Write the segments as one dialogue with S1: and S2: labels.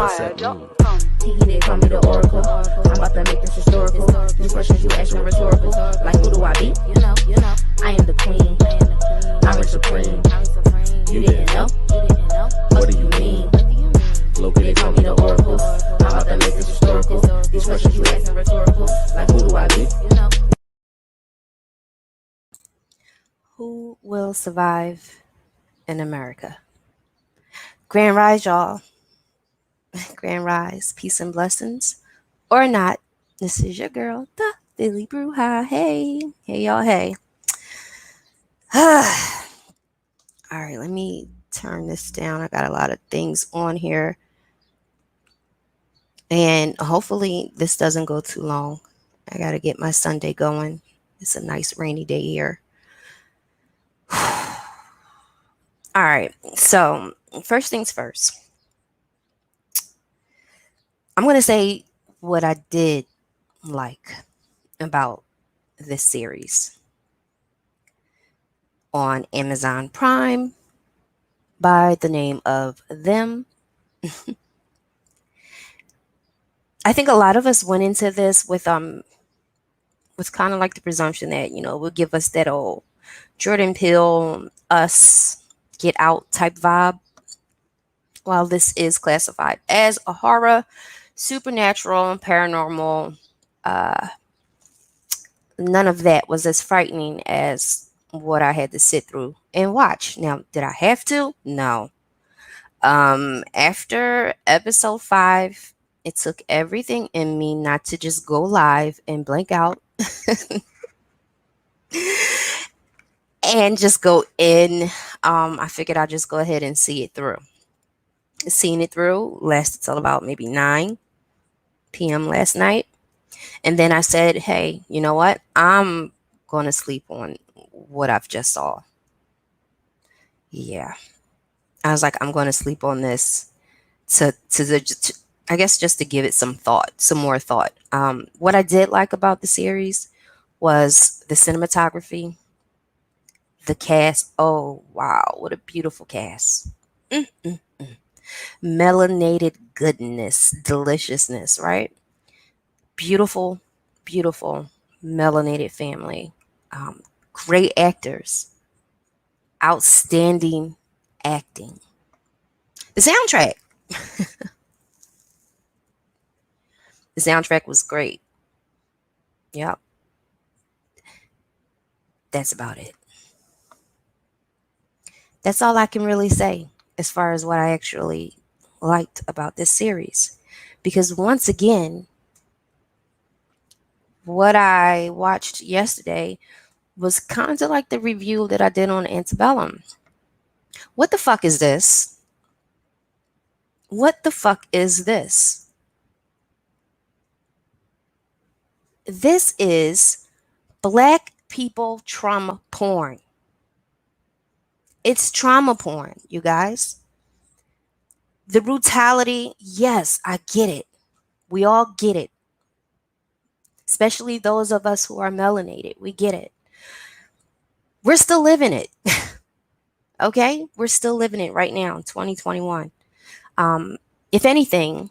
S1: concept mean?
S2: Tiki, they call me the oracle. I'm about to make this historical. These questions you asking rhetorical. Like who do I be? I am the queen. I'm supreme. You didn't know?
S1: What do you mean? Loki,
S2: They call me the oracle. I'm about to make this historical. These questions you asking rhetorical. Like who do I be?
S3: Who will survive in America? Grand Rise, y'all. Grand Rise, peace and blessings. Or not. This is your girl, the Philly Bruja. Hey. Hey, y'all. Hey. All right, let me turn this down. I got a lot of things on here. And hopefully this doesn't go too long. I got to get my Sunday going. It's a nice rainy day here. All right. So, first things first. I'm going to say what I did like about this series on Amazon Prime by the name of Them. I think a lot of us went into this with kind of like the presumption that, will give us that old Jordan Peele, Us, Get Out type vibe. While this is classified as a horror, supernatural, paranormal, none of that was as frightening as what I had to sit through and watch. Now, did I have to? No. After episode 5, it took everything in me not to just go live and blank out and just go in. I figured I'd just go ahead and see it through. Seeing it through lasted till about maybe 9 p.m. last night. And then I said, hey, you know what? I'm going to sleep on what I've just saw. Yeah. I was like, I'm going to sleep on this to I guess just to give it some thought, some more thought. What I did like about the series was the cinematography, the cast. Oh, wow. What a beautiful cast. Melanated goodness, deliciousness, right? Beautiful, beautiful melanated family. Great actors. Outstanding acting. The soundtrack. The soundtrack was great. Yep. That's about it. That's all I can really say as far as what I actually liked about this series. Because once again, what I watched yesterday was kind of like the review that I did on Antebellum. What the fuck is this? What the fuck is this? This is Black people trauma porn. It's trauma porn, you guys. The brutality, yes, I get it. We all get it. Especially those of us who are melanated. We get it. We're still living it. Okay? We're still living it right now in 2021. If anything,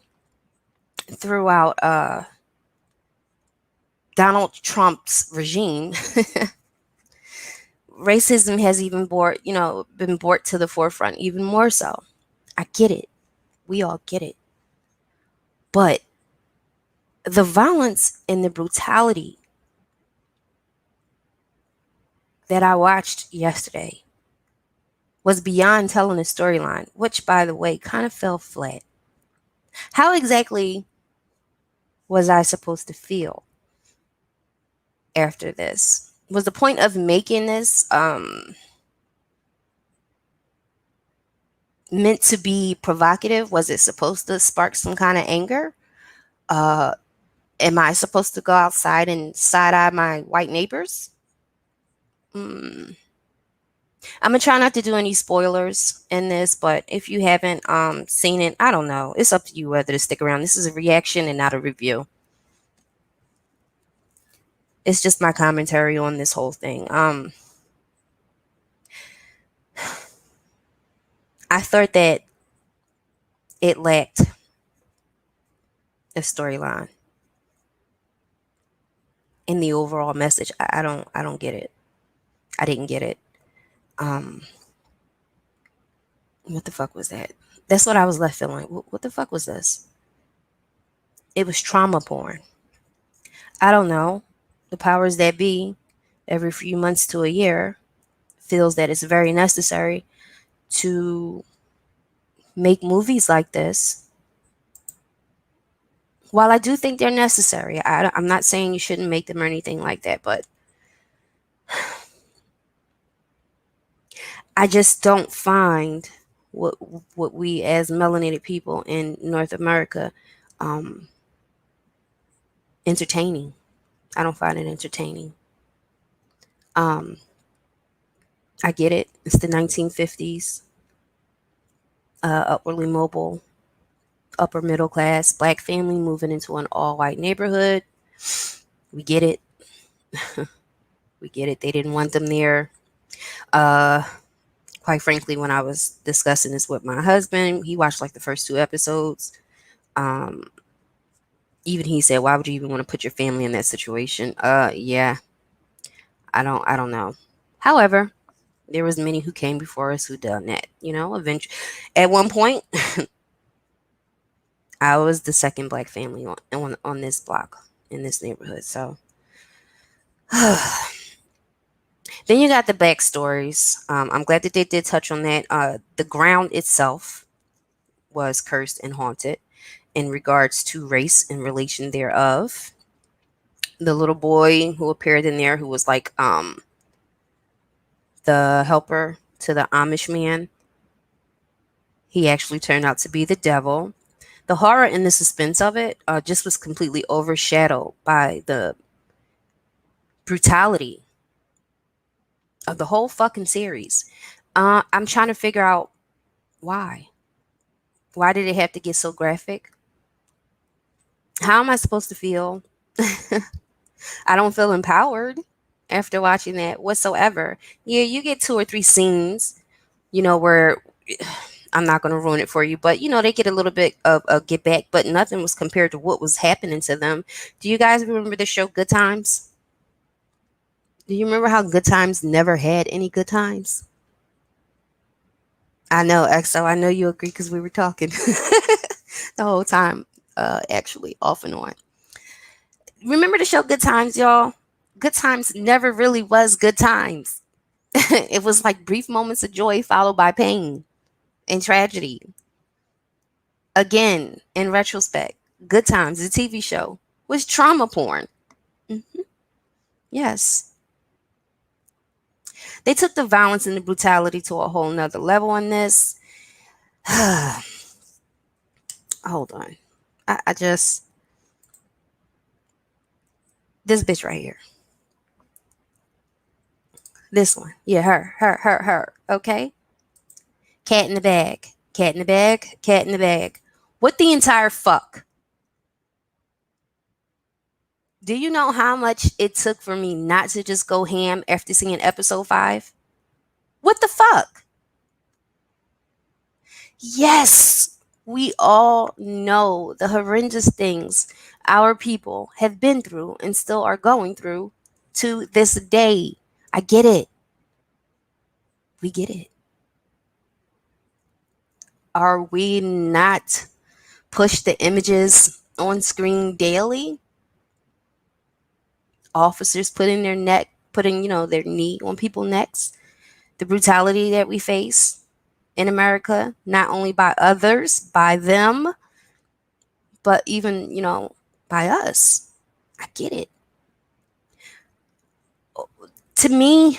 S3: throughout Donald Trump's regime, racism has even been brought to the forefront even more so. I get it. We all get it. But the violence and the brutality that I watched yesterday was beyond telling a storyline, which, by the way, kind of fell flat. How exactly was I supposed to feel after this? Was the point of making this meant to be provocative? Was it supposed to spark some kind of anger? Am I supposed to go outside and side-eye my white neighbors? I'm gonna try not to do any spoilers in this, but if you haven't seen it, I don't know. It's up to you whether to stick around. This is a reaction and not a review. It's just my commentary on this whole thing. I thought that it lacked the storyline and the overall message. I don't get it. I didn't get it. Um, what the fuck was that? That's what I was left feeling. What the fuck was this? It was trauma porn. I don't know. The powers that be, every few months to a year, feels that it's very necessary to make movies like this. While I do think they're necessary, I'm not saying you shouldn't make them or anything like that, but I just don't find what what we as melanated people in North America um, entertaining. I don't find it entertaining. Um, I get it. It's the 1950s, upwardly mobile, upper middle class black family moving into an all white neighborhood. We get it. We get it. They didn't want them there. Uh, quite frankly, when I was discussing this with my husband, he watched like the first two episodes. Um, Even he said, "Why would you even want to put your family in that situation?" Yeah, I don't know. However, there was many who came before us who done that. Eventually, at one point, I was the second black family on this block in this neighborhood. So then you got the backstories. I'm glad that they did touch on that. The ground itself was cursed and haunted in regards to race and relation thereof. The little boy who appeared in there, who was like the helper to the Amish man, he actually turned out to be the devil. The horror and the suspense of it just was completely overshadowed by the brutality of the whole fucking series. I'm trying to figure out why. Why did it have to get so graphic? How am I supposed to feel? I don't feel empowered after watching that whatsoever. Yeah, you get two or three scenes, where I'm not going to ruin it for you, but they get a little bit of a get back, but nothing was compared to what was happening to them. Do you guys remember the show Good Times? Do you remember how Good Times never had any good times? I know, XO, I know you agree because we were talking the whole time, actually, off and on. Remember the show Good Times, y'all? Good Times never really was good times. It was like brief moments of joy followed by pain and tragedy. Again, in retrospect, Good Times, the TV show, was trauma porn. Mhm. Yes. They took the violence and the brutality to a whole nother level on this. Hold on. I just, this bitch right here. This one. Yeah, her. Okay? Cat in the bag. Cat in the bag. Cat in the bag. What the entire fuck? Do you know how much it took for me not to just go ham after seeing episode 5? What the fuck? Yes, we all know the horrendous things our people have been through and still are going through to this day. I get it. We get it. Are we not pushed the images on screen daily? Officers putting, their knee on people's necks. The brutality that we face in America, not only by others, by them, but even, by us. I get it. To me,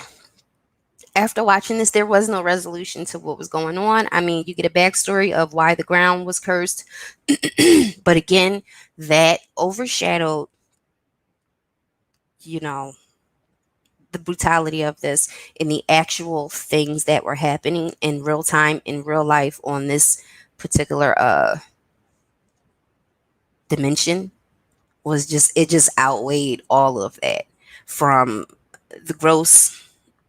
S3: after watching this, there was no resolution to what was going on. I mean, you get a backstory of why the ground was cursed. But again, that overshadowed, you know, the brutality of this and the actual things that were happening in real time, in real life on this particular dimension it just outweighed all of that, from the gross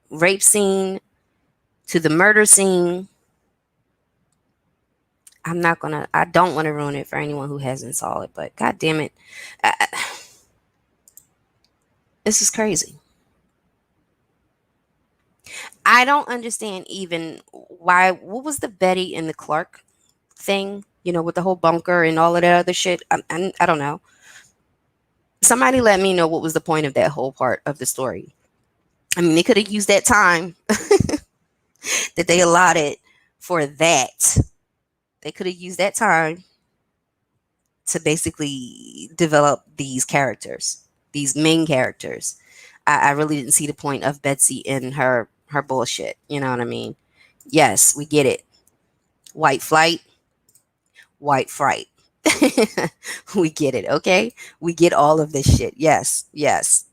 S3: rape scene to the murder scene I don't want to ruin it for anyone who hasn't saw it, but god damn it. This is crazy. I don't understand even why. What was the Betty and the Clark thing? With the whole bunker and all of that other shit. I don't know. Somebody let me know what was the point of that whole part of the story. I mean, they could have used that time that they allotted for that. They could have used that time to basically develop these characters, these main characters. I really didn't see the point of Betsy in her bullshit. You know what I mean? Yes, we get it. White flight, white fright. We get it, okay? We get all of this shit. Yes, yes.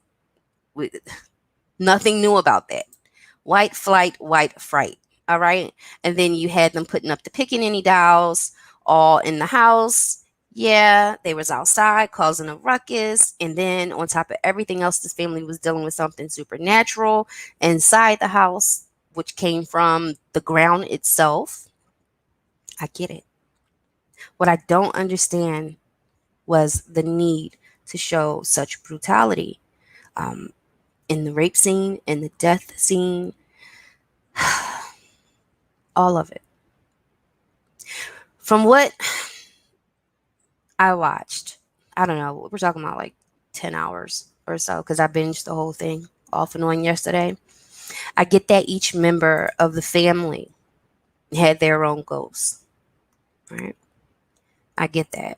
S3: We, nothing new about that. White flight, white fright. All right. And then you had them putting up the pickaninny dolls all in the house. Yeah, they was outside causing a ruckus. And then on top of everything else, this family was dealing with something supernatural inside the house, which came from the ground itself. I get it. What I don't understand was the need to show such brutality in the rape scene, in the death scene, all of it. From what I watched, I don't know, we're talking about like 10 hours or so because I binged the whole thing off and on yesterday. I get that each member of the family had their own ghosts, right? I get that.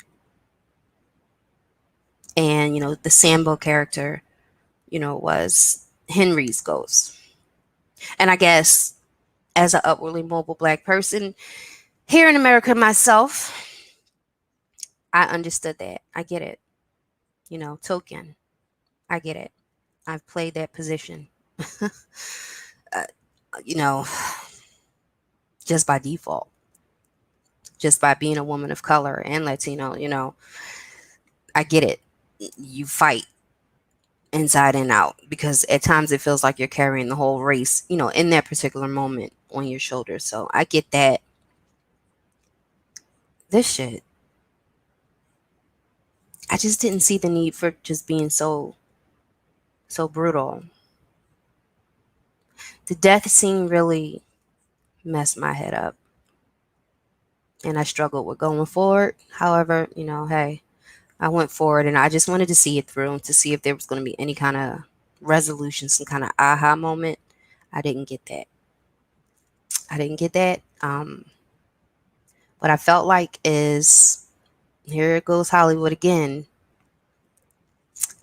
S3: And, the Sambo character, was Henry's ghost. And I guess as an upwardly mobile Black person here in America myself, I understood that. I get it. Token. I get it. I've played that position. uh, you know, just by default, just by being a woman of color and Latino, I get it. You fight inside and out because at times it feels like you're carrying the whole race, in that particular moment on your shoulders. So I get that. This shit, I just didn't see the need for just being so brutal. The death scene really messed my head up. And I struggled with going forward. However, hey, I went forward and I just wanted to see it through to see if there was going to be any kind of resolution, some kind of aha moment. I didn't get that. I didn't get that. What I felt like is here it goes Hollywood again,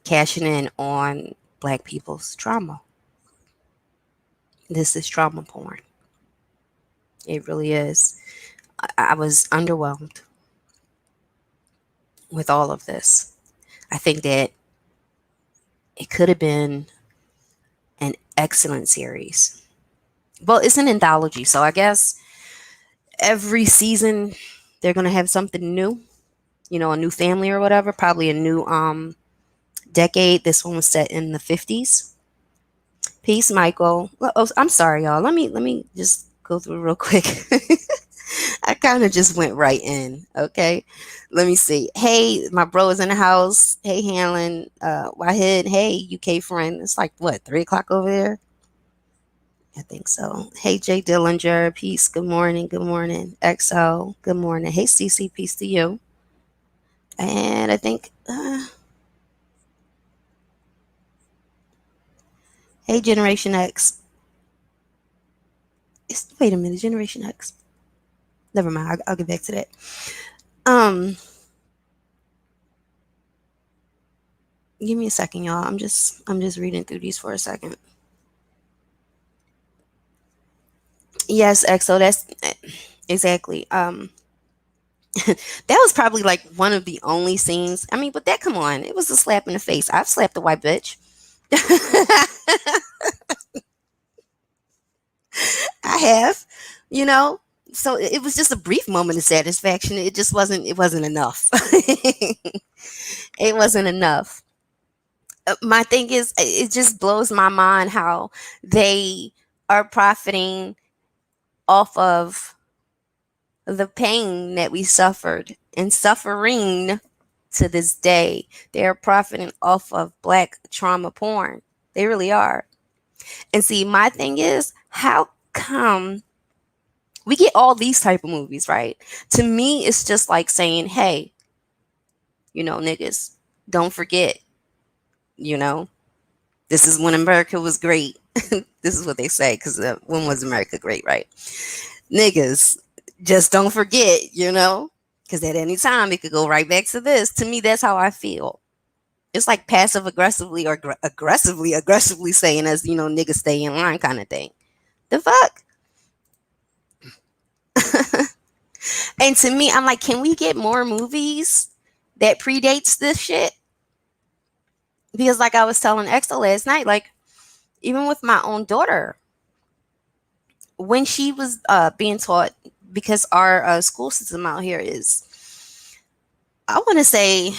S3: cashing in on Black people's trauma. This is trauma porn. It really is. I was underwhelmed with all of this. I think that it could have been an excellent series. Well, it's an anthology, so I guess every season they're gonna have something new. A new family or whatever. Probably a new decade. This one was set in the 50s. Peace, Michael. Oh, I'm sorry, y'all. Let me just go through real quick. I kind of just went right in. Okay, let me see. Hey, my bro is in the house. Hey, Hanlon, Wahid. Hey, UK friend. It's like what 3 o'clock over there. I think so. Hey, Jay Dillinger. Peace. Good morning. Good morning. XO. Good morning. Hey, CC. Peace to you. And I think, hey, Generation X. Wait a minute, Generation X. Never mind. I'll get back to that. Um, Give me a second, y'all. I'm just reading through these for a second. Yes, XO. That's exactly. That was probably like one of the only scenes. I mean, but that come on, it was a slap in the face. I've slapped a white bitch. I have, you know. So it was just a brief moment of satisfaction. It just wasn't. It wasn't enough. It wasn't enough. My thing is, it just blows my mind how they are profiting off of the pain that we suffered and suffering to this day. They are profiting off of black trauma porn. They really are. And see, my thing is, how come we get all these type of movies, right? To me, it's just like saying, hey, niggas, don't forget, you know, this is when America was great. This is what they say, because when was America great, right? Niggas, just don't forget, because at any time it could go right back to this. To me, that's how I feel. It's like passive aggressively or aggressively saying, as niggas stay in line kind of thing. The fuck? And to me, I'm like, can we get more movies that predates this shit? Because like I was telling Exo last night, like even with my own daughter, when she was being taught, because our school system out here is, I want to say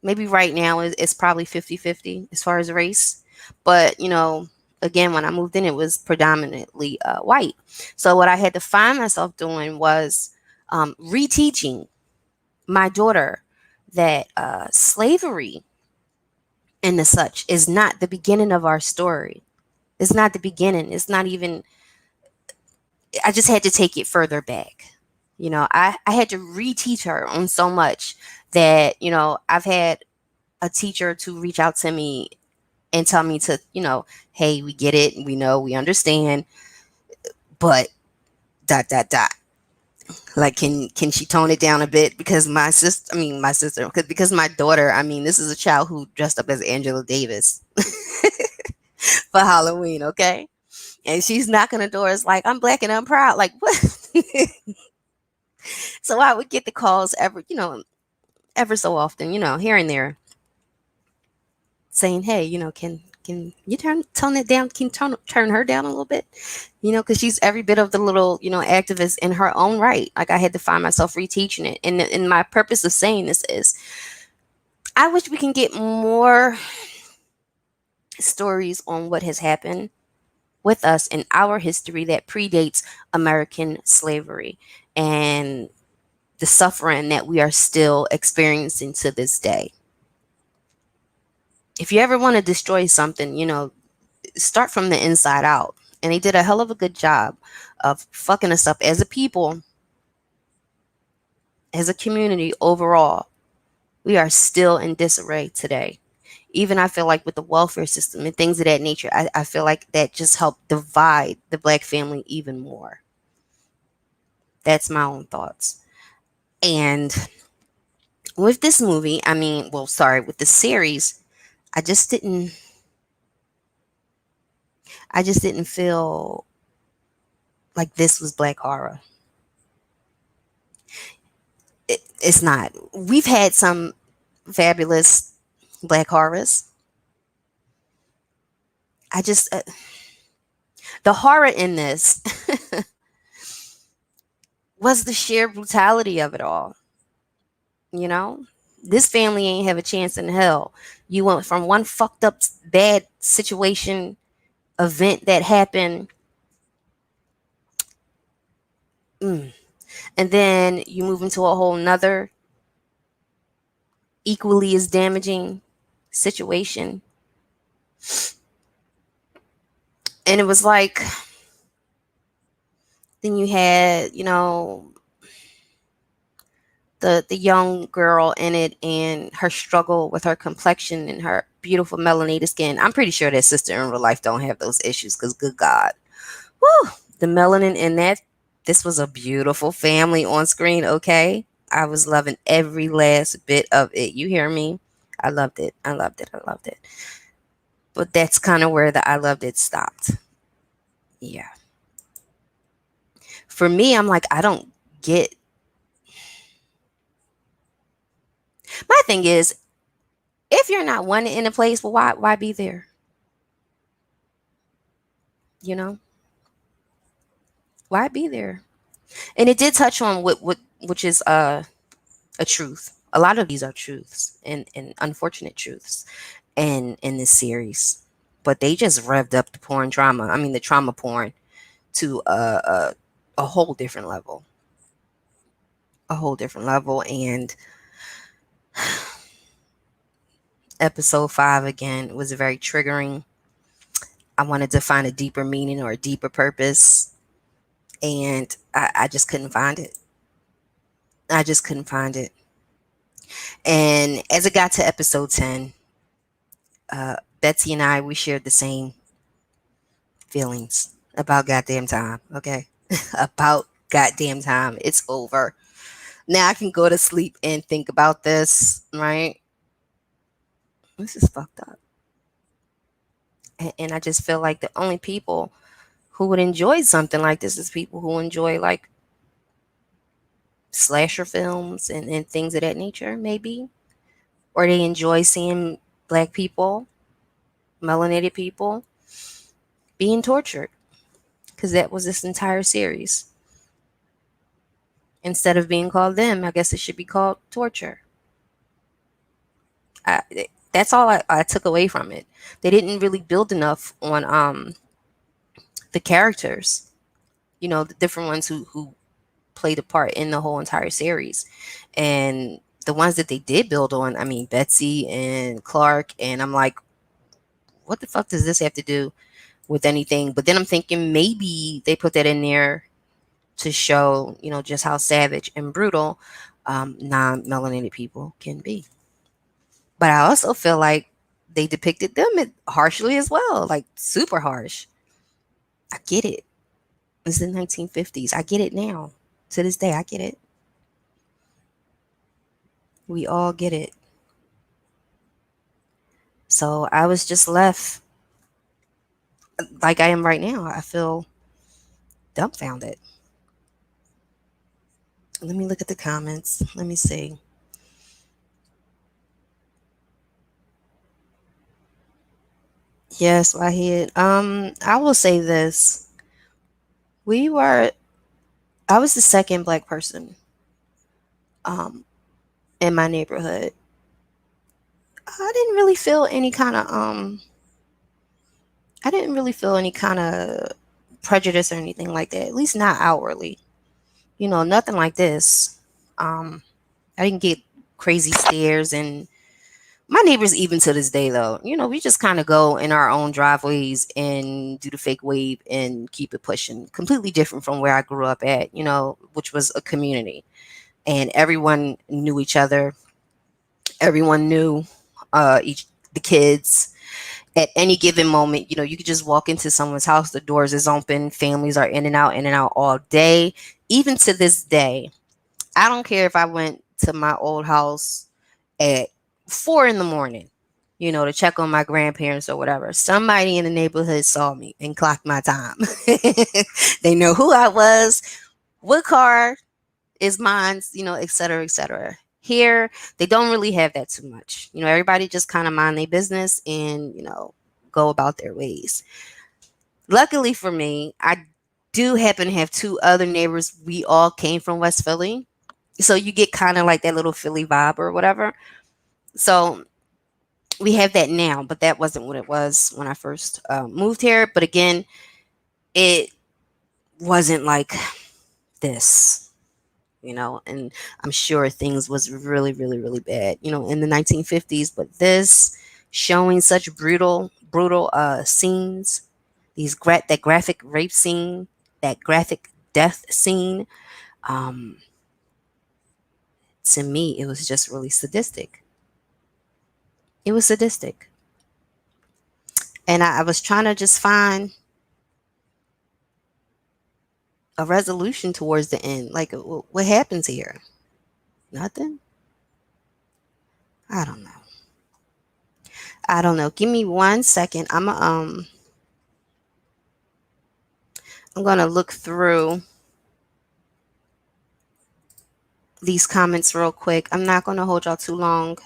S3: maybe right now it's probably 50-50 as far as race. But, again, when I moved in, it was predominantly white. So what I had to find myself doing was reteaching my daughter that slavery and the such is not the beginning of our story. It's not the beginning. It's not even, I just had to take it further back. I had to reteach her on so much that, I've had a teacher to reach out to me and tell me to, hey, we get it. We know, we understand, but ... Like, can she tone it down a bit? Because because my daughter, this is a child who dressed up as Angela Davis for Halloween, okay? And she's knocking the doors like, I'm black and I'm proud. Like, what? So I would get the calls ever so often, here and there, saying, hey, can you tone it down? Can you turn her down a little bit? Because she's every bit of the little, activist in her own right. Like, I had to find myself reteaching it. And my purpose of saying this is, I wish we can get more stories on what has happened with us in our history that predates American slavery and the suffering that we are still experiencing to this day. If you ever want to destroy something, start from the inside out. And they did a hell of a good job of fucking us up as a people, as a community overall. We are still in disarray today. Even I feel like with the welfare system and things of that nature, I feel like that just helped divide the black family even more. That's my own thoughts. And with this movie, with the series, I just didn't feel like this was black horror. It's not. We've had some fabulous black horrors. I just the horror in this was the sheer brutality of it all. This family ain't have a chance in hell. You went from one fucked up bad situation, event that happened, and then you move into a whole nother equally as damaging situation. And it was like, then you had, the young girl in it and her struggle with her complexion and her beautiful melanated skin. I'm pretty sure that sister in real life don't have those issues, because good God. Woo! The melanin in that, this was a beautiful family on screen, okay? I was loving every last bit of it. You hear me? I loved it. I loved it. I loved it. But that's kind of where the I loved it stopped. Yeah. For me, I'm like, I don't get. My thing is, if you're not wanted in a place, well, why be there? Why be there? And it did touch on which is a truth. A lot of these are truths and unfortunate truths in this series. But they just revved up the trauma porn to a whole different level. a whole different level. And episode 5 again was very triggering. I wanted to find a deeper meaning or a deeper purpose, and I just couldn't find it. I just couldn't find it. And as it got to episode 10, Betsy and I, we shared the same feelings about goddamn time, okay? About goddamn time. It's over. Now I can go to sleep and think about this, right? This is fucked up. And I just feel like the only people who would enjoy something like this is people who enjoy like slasher films and things of that nature, maybe. Or they enjoy seeing black people, melanated people, being tortured. Because that was this entire series. Instead of being called them, I guess it should be called torture. I, that's all I took away from it. They didn't really build enough on the characters, the different ones who played a part in the whole entire series. And the ones that they did build on, I mean, Betsy and Clark, and I'm like, what the fuck does this have to do with anything? But then I'm thinking maybe they put that in there to show, just how savage and brutal non-melanated people can be. But I also feel like they depicted them harshly as well, like super harsh. I get it. It's the 1950s. I get it now. To this day, I get it. We all get it. So I was just left like I am right now. I feel dumbfounded. Let me look at the comments. Let me see. Yes, Wahid. I will say this. We were I was the second black person um in my neighborhood. I didn't really feel any kind of I didn't really feel any kind of prejudice or anything like that. At least not outwardly. Nothing like this. I didn't get crazy stares, and my neighbors, even to this day, though, we just kind of go in our own driveways and do the fake wave and keep it pushing. Completely different from where I grew up at, which was a community, and everyone knew each other. Everyone knew each the kids. At any given moment, you could just walk into someone's house. The doors is open. Families are in and out all day. Even to this day, I don't care if I went to my old house at 4 in the morning, to check on my grandparents or whatever. Somebody in the neighborhood saw me and clocked my time. They know who I was, what car is mine, et cetera, et cetera. Here, they don't really have that too much. Everybody just kind of mind their business and, go about their ways. Luckily for me, I do happen to have two other neighbors. We all came from West Philly. So you get kind of like that little Philly vibe or whatever. So we have that now, but that wasn't what it was when I first moved here. But again, it wasn't like this, and I'm sure things was really, really, really bad, in the 1950s. But this showing such brutal scenes, that graphic rape scene, that graphic death scene, um, to me, it was just really sadistic. It was sadistic. And I was trying to just find a resolution towards the end. Like, what happens here? Nothing? I don't know. I don't know. Give me 1 second. I'm gonna look through these comments real quick. I'm not gonna hold y'all too long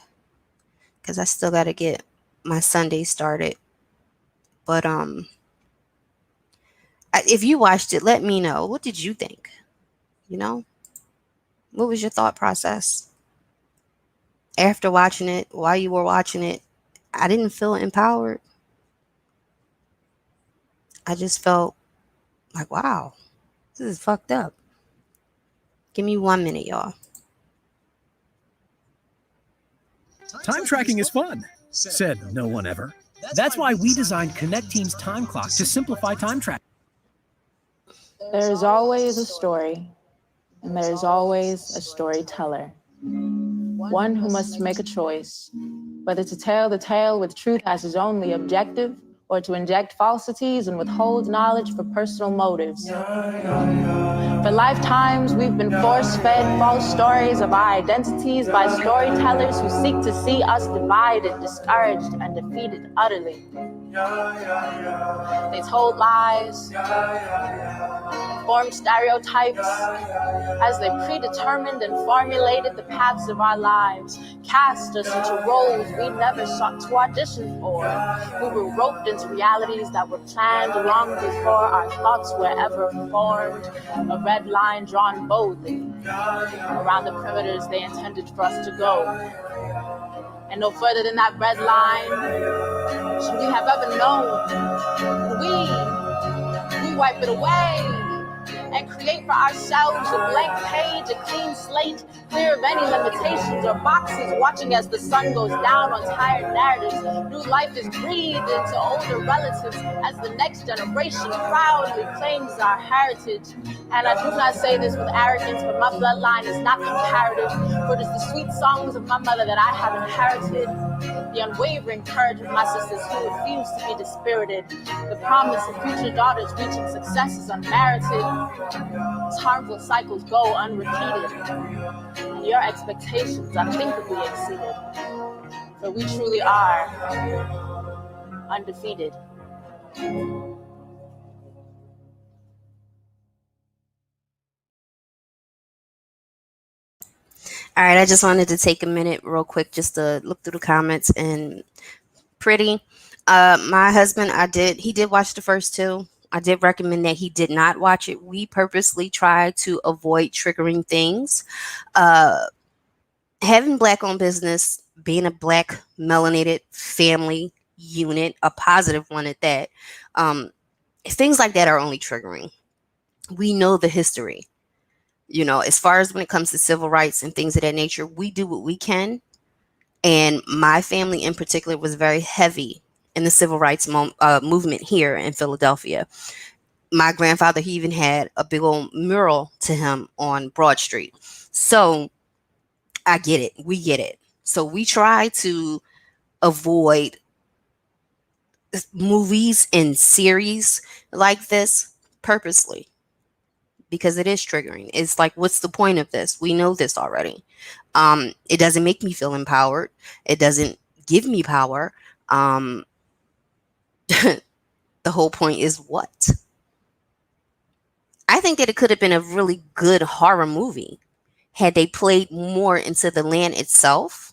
S3: because I still gotta get my Sunday started. But if you watched it, let me know. What did you think? What was your thought process after watching it? While you were watching it, I didn't feel empowered. I just felt like, wow, this is fucked up. Give me 1 minute, y'all.
S4: Time tracking is fun, said no one ever. That's why we designed Connect Team's time clock to simplify time tracking.
S5: There's always a story, and there's always a storyteller. One who must make a choice, whether to tell the tale with truth as his only objective, or to inject falsities and withhold knowledge for personal motives. For lifetimes, we've been force-fed false stories of our identities by storytellers who seek to see us divided, discouraged, and defeated utterly. They told lies, formed stereotypes, as they predetermined and formulated the paths of our lives, cast us into roles we never sought to audition for. We were roped into realities that were planned long before our thoughts were ever formed, a red line drawn boldly around the perimeters they intended for us to go. And no further than that red line should we have ever known. We wipe it away and create for ourselves a blank page, a clean slate, clear of any limitations or boxes, watching as the sun goes down on tired narratives. New life is breathed into older relatives as the next generation proudly claims our heritage. And I do not say this with arrogance, but my bloodline is not comparative, for it is the sweet songs of my mother that I have inherited, the unwavering courage of my sisters who refuse to be dispirited, the promise of future daughters reaching success is unmerited. As harmful cycles go unrepeated, and your expectations unthinkably exceeded, for we truly are undefeated.
S3: All right, I just wanted to take a minute real quick just to look through the comments and pretty. My husband, he did watch the first two. I did recommend that he did not watch it. We purposely tried to avoid triggering things. Having black owned business, being a black melanated family unit, a positive one at that, things like that are only triggering. We know the history. As far as when it comes to civil rights and things of that nature, we do what we can. And my family in particular was very heavy in the civil rights movement here in Philadelphia. My grandfather, he even had a big old mural to him on Broad Street. So I get it. We get it. So we try to avoid movies and series like this purposely, because it is triggering. It's like, what's the point of this? We know this already. It doesn't make me feel empowered. It doesn't give me power. The whole point is what? I think that it could have been a really good horror movie had they played more into the land itself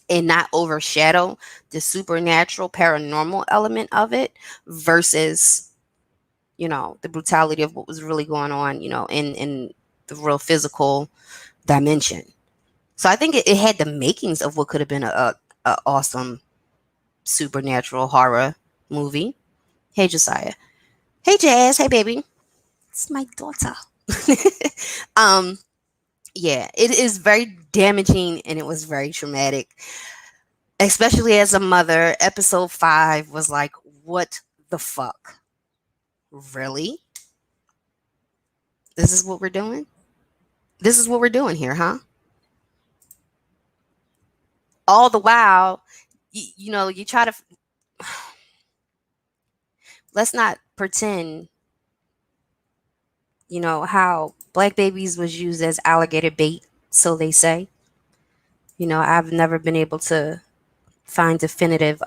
S3: and not overshadow the supernatural paranormal element of it versus the brutality of what was really going on, in the real physical dimension. So I think it had the makings of what could have been a awesome supernatural horror movie. Hey, Josiah. Hey, Jazz. Hey, baby. It's my daughter. Yeah, it is very damaging and it was very traumatic, especially as a mother. Episode 5 was like, what the fuck? Really? This is what we're doing? This is what we're doing here, huh? All the while, you try to... Let's not pretend, how black babies was used as alligator bait, so they say. I've never been able to find definitive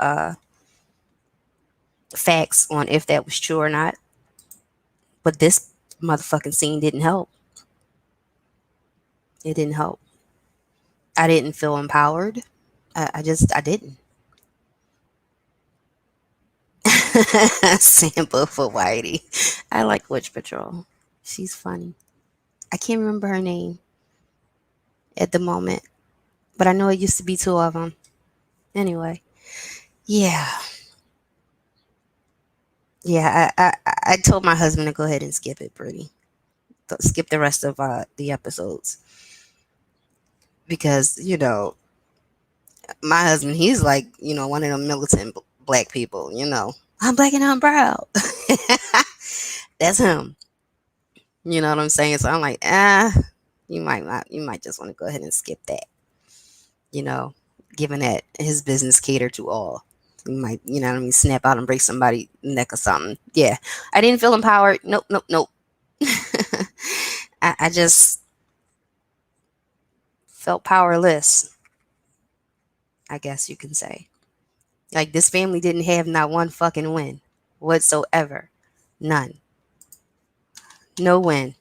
S3: facts on if that was true or not. But this motherfucking scene didn't help. It didn't help. I didn't feel empowered. I didn't. Sample for Whitey. I like Witch Patrol. She's funny. I can't remember her name at the moment, but I know it used to be 2 of them. Anyway, yeah. I told my husband to go ahead and skip it, pretty. Skip the rest of the episodes because My husband, he's like, one of them militant black people, I'm black and I'm proud. That's him. You know what I'm saying? So I'm like, you might not, you might just want to go ahead and skip that, you know, given that his business cater to all. You might, what I mean, snap out and break somebody's neck or something. Yeah. I didn't feel empowered. Nope, nope, nope. I just felt powerless, I guess you can say. Like, this family didn't have not one fucking win whatsoever. None. No win.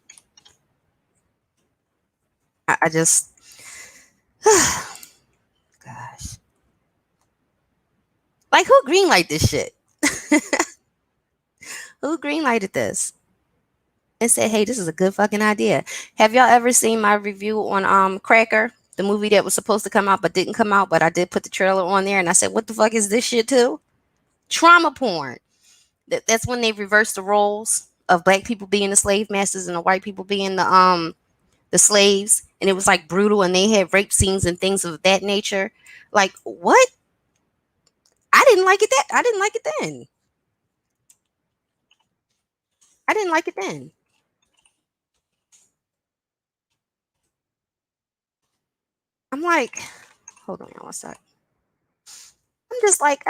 S3: I just, gosh. Like, who greenlighted this shit? Who greenlighted this? And said, hey, this is a good fucking idea. Have y'all ever seen my review on Cracker? The movie that was supposed to come out but didn't come out, but I did put the trailer on there and I said, what the fuck is this shit too? Trauma porn. That's when they reversed the roles of black people being the slave masters and the white people being the slaves, and it was like brutal, and they had rape scenes and things of that nature. Like, what? I didn't like it then. I didn't like it then. I'm like, hold on, y'all, one sec. I'm just like,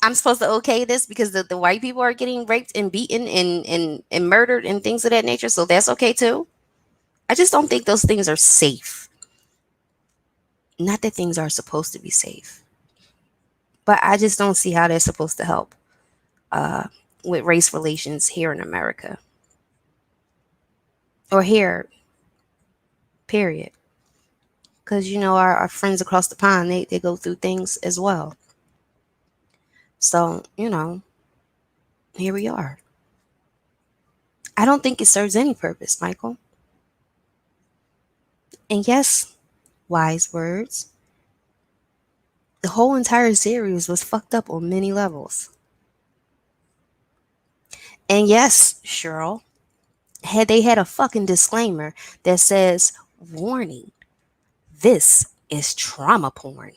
S3: I'm supposed to okay this because the white people are getting raped and beaten and murdered and things of that nature, so that's okay too. I just don't think those things are safe. Not that things are supposed to be safe, but I just don't see how they're supposed to help with race relations here in America or here, period. Because, our friends across the pond, they go through things as well. So, here we are. I don't think it serves any purpose, Michael. And yes, wise words. The whole entire series was fucked up on many levels. And yes, Cheryl, had they had a fucking disclaimer that says, warning, this is trauma porn.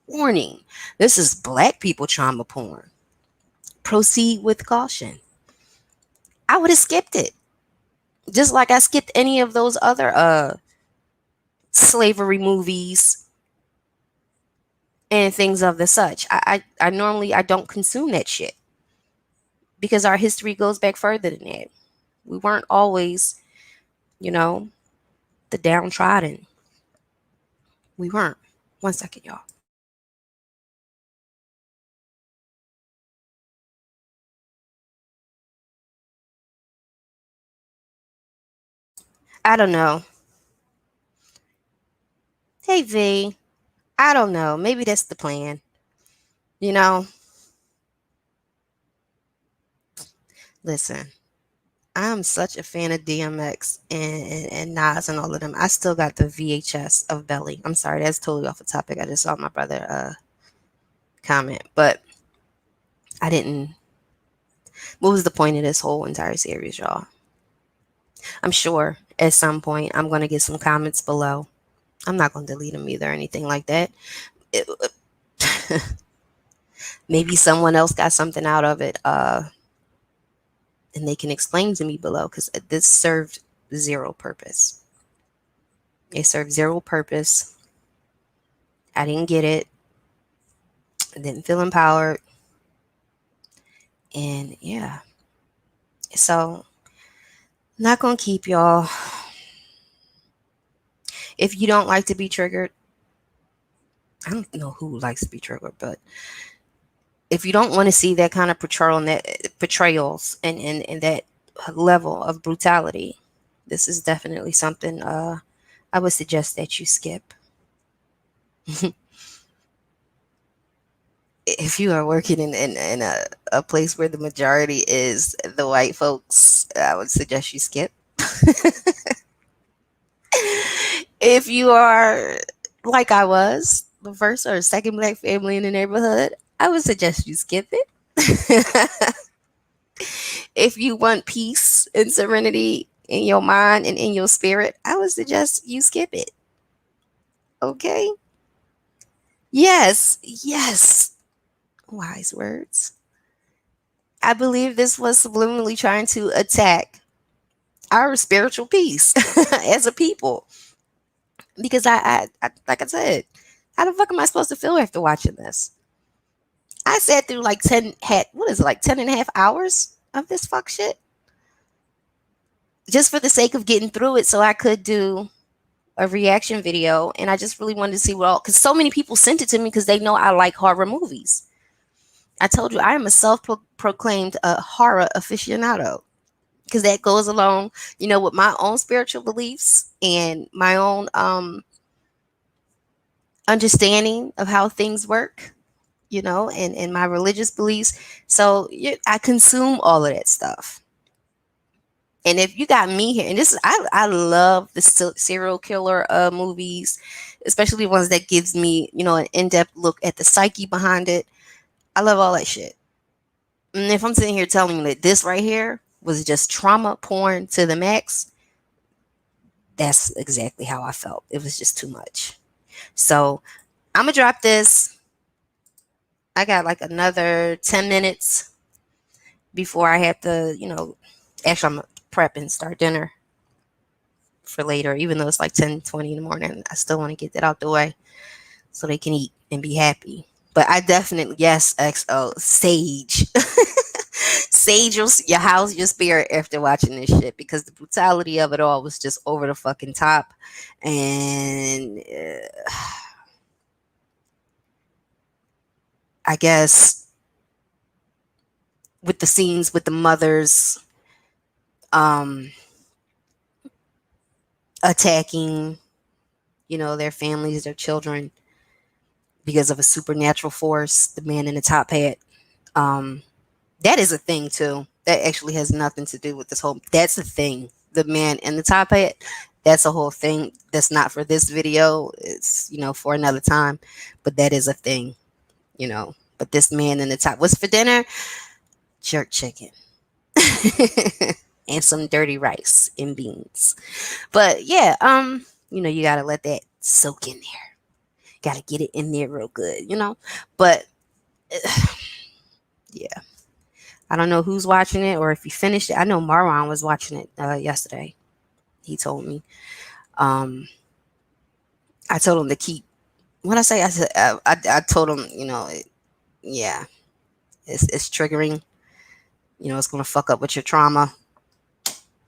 S3: Warning, this is black people trauma porn. Proceed with caution. I would have skipped it. Just like I skipped any of those other slavery movies and things of the such. I normally I don't consume that shit because our history goes back further than that. We weren't always, the downtrodden. We weren't. One second, y'all. I don't know. Hey V, I don't know. Maybe that's the plan. Listen, I'm such a fan of DMX and Nas and all of them. I still got the VHS of Belly. I'm sorry, that's totally off the topic. I just saw my brother comment, but I didn't. What was the point of this whole entire series, y'all? I'm sure at some point I'm going to get some comments below. I'm not going to delete them either or anything like that. Maybe someone else got something out of it, and they can explain to me below, because this served zero purpose. It served zero purpose. I didn't get it. I didn't feel empowered. And yeah. So, not going to keep y'all. If you don't like to be triggered, I don't know who likes to be triggered, but if you don't want to see that kind of portrayals and that level of brutality, this is definitely something I would suggest that you skip. If you are working in a place where the majority is the white folks, I would suggest you skip. If you are like I was, the first or second black family in the neighborhood, I would suggest you skip it. If you want peace and serenity in your mind and in your spirit, I would suggest you skip it. Okay. Yes. Yes. Wise words. I believe this was subliminally trying to attack our spiritual peace as a people. Because I, like I said, how the fuck am I supposed to feel after watching this? I sat through like 10 and a half hours of this fuck shit just for the sake of getting through it so I could do a reaction video. And I just really wanted to see what all, because so many people sent it to me because they know I like horror movies. I told you I am a self-proclaimed horror aficionado because that goes along, with my own spiritual beliefs and my own understanding of how things work, and my religious beliefs. So I consume all of that stuff. And if you got me here, and this is, I love the serial killer movies, especially ones that gives me, an in-depth look at the psyche behind it. I love all that shit. And if I'm sitting here telling you that this right here was just trauma porn to the max, that's exactly how I felt. It was just too much. So I'm gonna drop this. I got like another 10 minutes before I have to, actually I'm gonna prep and start dinner for later, even though it's like 10:20 in the morning. I still want to get that out the way so they can eat and be happy. But I definitely, yes, XO, sage. Sage your house, your spirit after watching this shit, because the brutality of it all was just over the fucking top. And I guess with the scenes with the mothers attacking, their families, their children, because of a supernatural force, the man in the top hat. That is a thing too. That actually has nothing to do with this whole. That's a thing. The man in the top hat. That's a whole thing. That's not for this video. It's for another time. But that is a thing. But this man in the top. What's for dinner? Jerk chicken. And some dirty rice and beans. But yeah, you gotta let that soak in there. Gotta get it in there real good, But yeah. I don't know who's watching it or if he finished it. I know Marwan was watching it yesterday. He told me. I told him to keep. What I say? I said I told him, yeah, it's triggering. It's gonna fuck up with your trauma.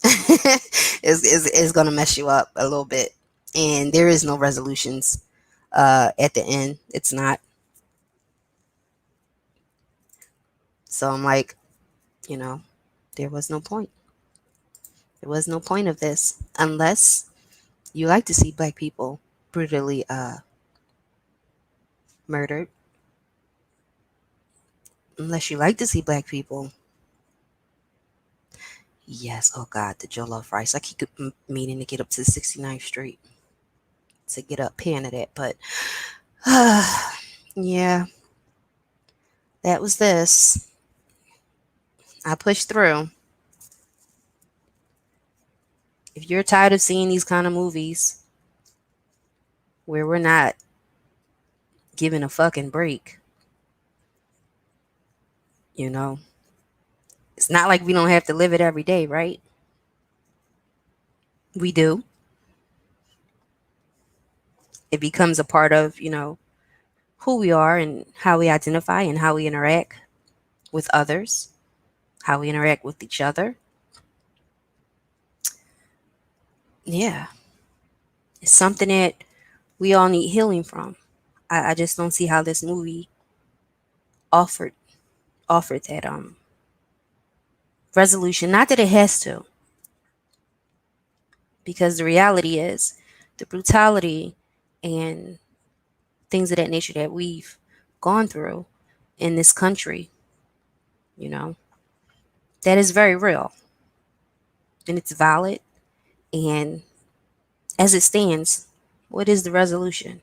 S3: It's gonna mess you up a little bit, and there is no resolutions at the end. It's not. So I'm like, there was no point. There was no point of this unless you like to see black people brutally murdered. Unless you like to see black people. Yes, oh God, the jollof rice. I keep meaning to get up to 69th Street to get up pan of that, but yeah, that was this. I pushed through. If you're tired of seeing these kind of movies where we're not given a fucking break, it's not like we don't have to live it every day, right? We do. It becomes a part of, who we are and how we identify and how we interact with others, how we interact with each other. Yeah. It's something that we all need healing from. I just don't see how this movie offered that resolution. Not that it has to, because the reality is the brutality and things of that nature that we've gone through in this country, that is very real and it's valid. And as it stands, what is the resolution?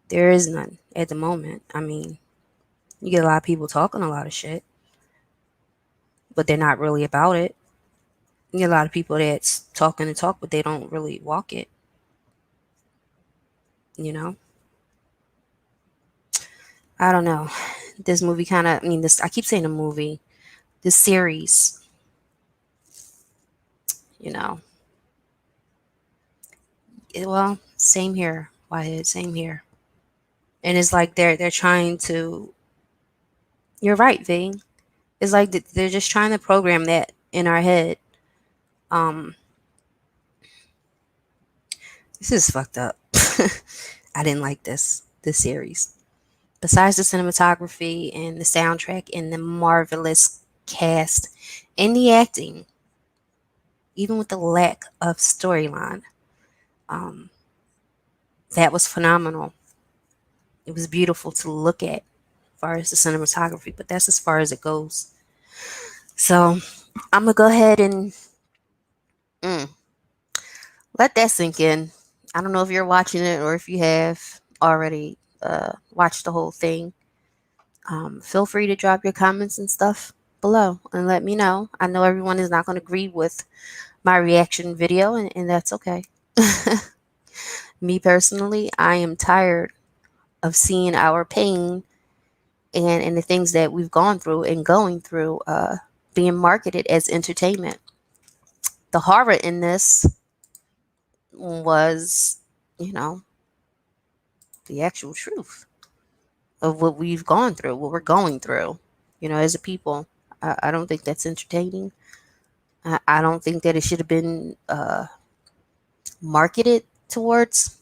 S3: There is none at the moment. I mean, you get a lot of people talking a lot of shit, but they're not really about it. You get a lot of people that's talking the talk, but they don't really walk it. You know, I don't know. This movie kind of, I mean, this, I keep saying a movie, this series, you know, well, same here. Why, same here. And it's like they're trying to, you're right, V. It's like they're just trying to program that in our head. Um, this is fucked up. I didn't like this series. Besides the cinematography and the soundtrack and the marvelous cast and the acting, even with the lack of storyline, um, that was phenomenal. It was beautiful to look at as far as the cinematography, but that's as far as it goes. So I'm gonna go ahead and mm, let that sink in. I don't know if you're watching it or if you have already watched the whole thing. Feel free to drop your comments and stuff below and let me know. I know everyone is not going to agree with my reaction video, and that's okay. Me personally, I am tired of seeing our pain and the things that we've gone through and going through being marketed as entertainment. The horror in this was, you know, the actual truth of what we've gone through, what we're going through, you know, as a people. I don't think that's entertaining. I don't think that it should have been marketed towards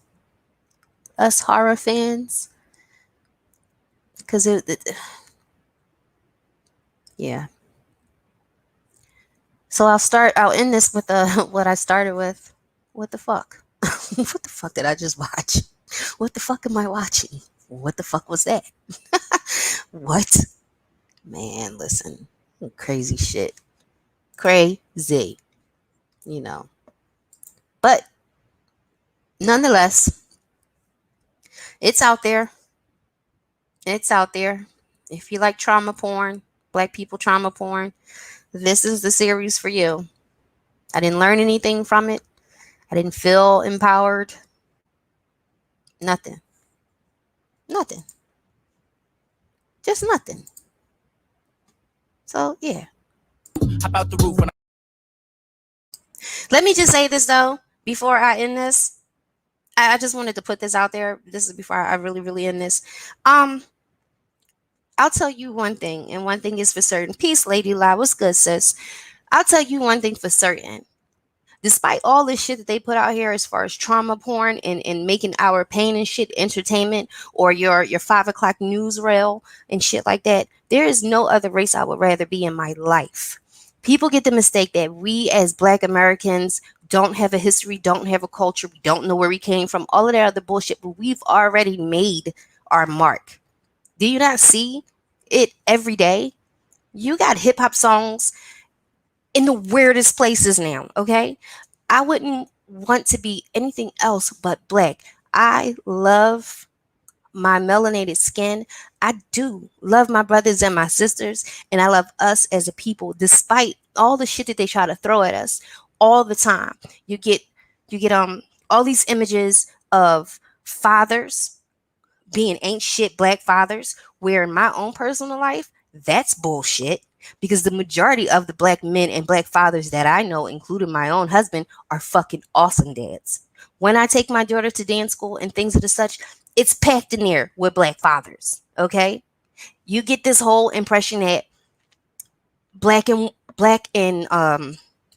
S3: us horror fans because yeah. So I'll end this with what I started with. What the fuck? What the fuck did I just watch? What the fuck am I watching? What the fuck was that? What? Man, listen. Crazy shit. Crazy. You know. But nonetheless, it's out there. It's out there. If you like trauma porn, black people trauma porn, this is the series for you. I didn't learn anything from it. I didn't feel empowered. Nothing. Nothing. Just nothing. So, yeah.
S4: About the roof.
S3: Let me just say this, though, before I end this. I just wanted to put this out there. This is before I really, really end this. I'll tell you one thing, and one thing is for certain. Peace, Lady La. What's good, sis? I'll tell you one thing for certain. Despite all this shit that they put out here as far as trauma porn and making our pain and shit entertainment, or your 5 o'clock news rail and shit like that, there is no other race I would rather be in my life. People get the mistake that we as Black Americans don't have a history, don't have a culture, we don't know where we came from, all of that other bullshit, but we've already made our mark. Do you not see it every day? You got hip hop songs in the weirdest places now, okay? I wouldn't want to be anything else but Black. I love my melanated skin. I do love my brothers and my sisters, and I love us as a people, despite all the shit that they try to throw at us all the time. You get all these images of fathers being ain't shit Black fathers, where in my own personal life, that's bullshit. Because the majority of the Black men and Black fathers that I know, including my own husband, are fucking awesome dads. When I take my daughter to dance school and things of the such, it's packed in there with Black fathers. Okay, you get this whole impression that black and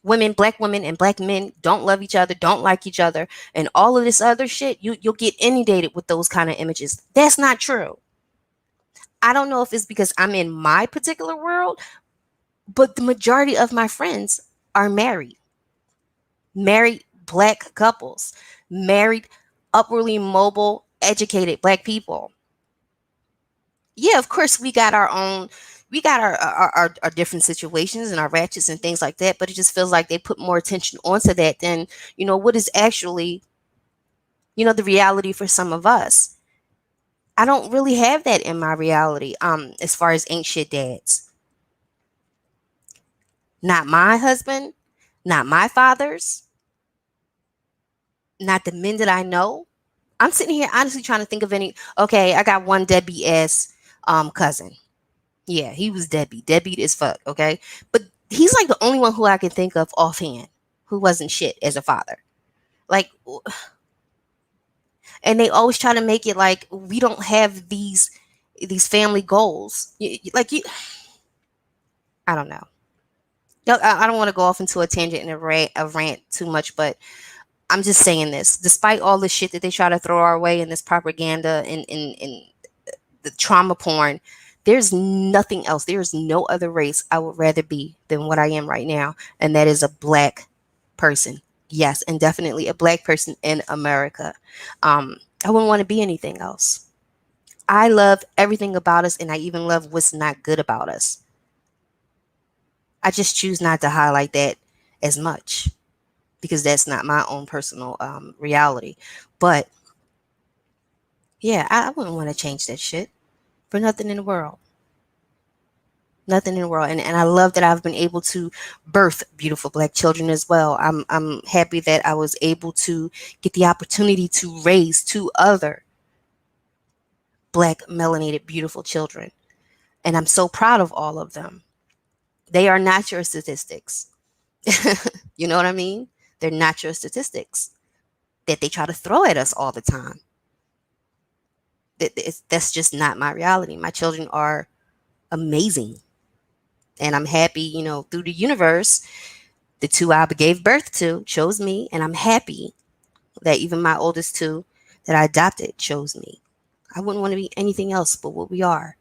S3: women, Black women and Black men don't love each other, don't like each other, and all of this other shit. You'll get inundated with those kind of images. That's not true. I don't know if it's because I'm in my particular world, but the majority of my friends are married Black couples, married, upwardly mobile, educated Black people. Yeah, of course, we got our different situations and our ratchets and things like that, but it just feels like they put more attention onto that than, what is actually, the reality for some of us. I don't really have that in my reality, as far as ain't shit dads. Not my husband, not my fathers, not the men that I know. I'm sitting here honestly trying to think of any. Okay, I got one deadbeat ass cousin. Yeah, he was deadbeat as fuck. Okay, but he's like the only one who I can think of offhand who wasn't shit as a father. Like, and they always try to make it like we don't have these family goals. I don't know. I don't want to go off into a tangent and a rant too much, but I'm just saying this. Despite all the shit that they try to throw our way in this propaganda and the trauma porn, there's nothing else. There's no other race I would rather be than what I am right now, and that is a Black person. Yes, and definitely a Black person in America. I wouldn't want to be anything else. I love everything about us, and I even love what's not good about us. I just choose not to highlight that as much because that's not my own personal reality. But yeah, I wouldn't want to change that shit for nothing in the world. Nothing in the world. And I love that I've been able to birth beautiful Black children as well. I'm happy that I was able to get the opportunity to raise 2 other Black melanated beautiful children. And I'm so proud of all of them. They are not your statistics. You know what I mean? They're not your statistics that they try to throw at us all the time. That's just not my reality. My children are amazing. And I'm happy, through the universe, the 2 I gave birth to chose me. And I'm happy that even my oldest 2 that I adopted chose me. I wouldn't want to be anything else but what we are.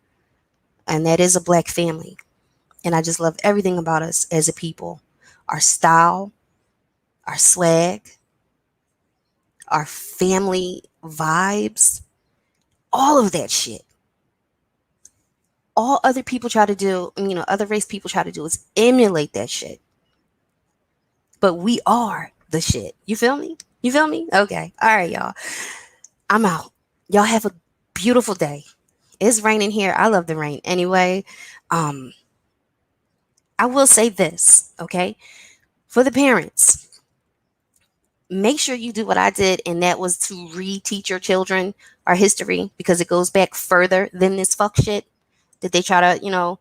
S3: And that is a Black family. And I just love everything about us as a people. Our style, our swag, our family vibes, all of that shit. All other people try to do, other race people try to do is emulate that shit. But we are the shit. You feel me? Okay. All right, y'all. I'm out. Y'all have a beautiful day. It's raining here. I love the rain. Anyway, I will say this, okay? For the parents, make sure you do what I did, and that was to reteach your children our history, because it goes back further than this fuck shit that they try to,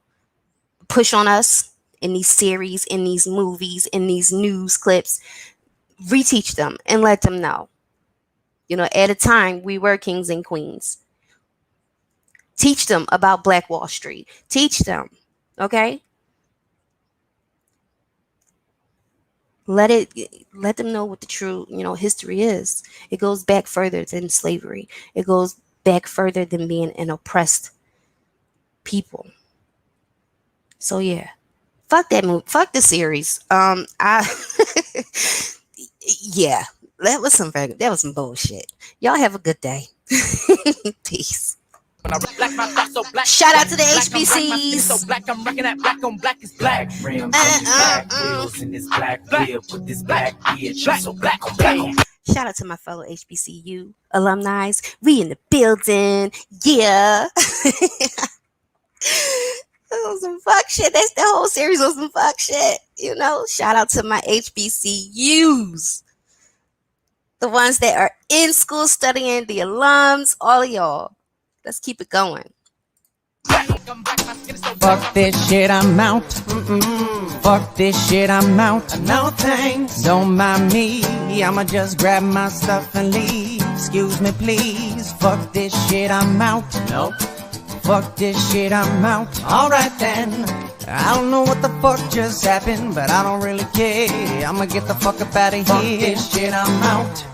S3: push on us in these series, in these movies, in these news clips. Reteach them and let them know. At a time, we were kings and queens. Teach them about Black Wall Street. Teach them, okay? Let them know what the true, history is. It goes back further than slavery. It goes back further than being an oppressed people. So yeah, fuck that movie. Fuck the series. Yeah, that was some bullshit. Y'all have a good day. Peace. Shout out to the HBCs.
S1: So black, I'm rocking that black on black is black. Rims, black wheels in this black wheel. Put this black bitch so black on black.
S3: Shout out to my fellow HBCU alumni. We in the building. Yeah. That was some fuck shit. That's the whole series was some fuck shit. Shout out to my HBCUs. The ones that are in school studying, the alums, all of y'all. Let's keep it going.
S6: Fuck this shit, I'm out. Fuck this shit, I'm out. No thanks. Don't mind me. I'ma just grab my stuff and leave. Excuse me, please. Fuck this shit, I'm out. Nope. Fuck this shit, I'm out. Alright then. I don't know what the fuck just happened, but I don't really care. I'ma get the fuck up out of here. Fuck this shit, I'm out.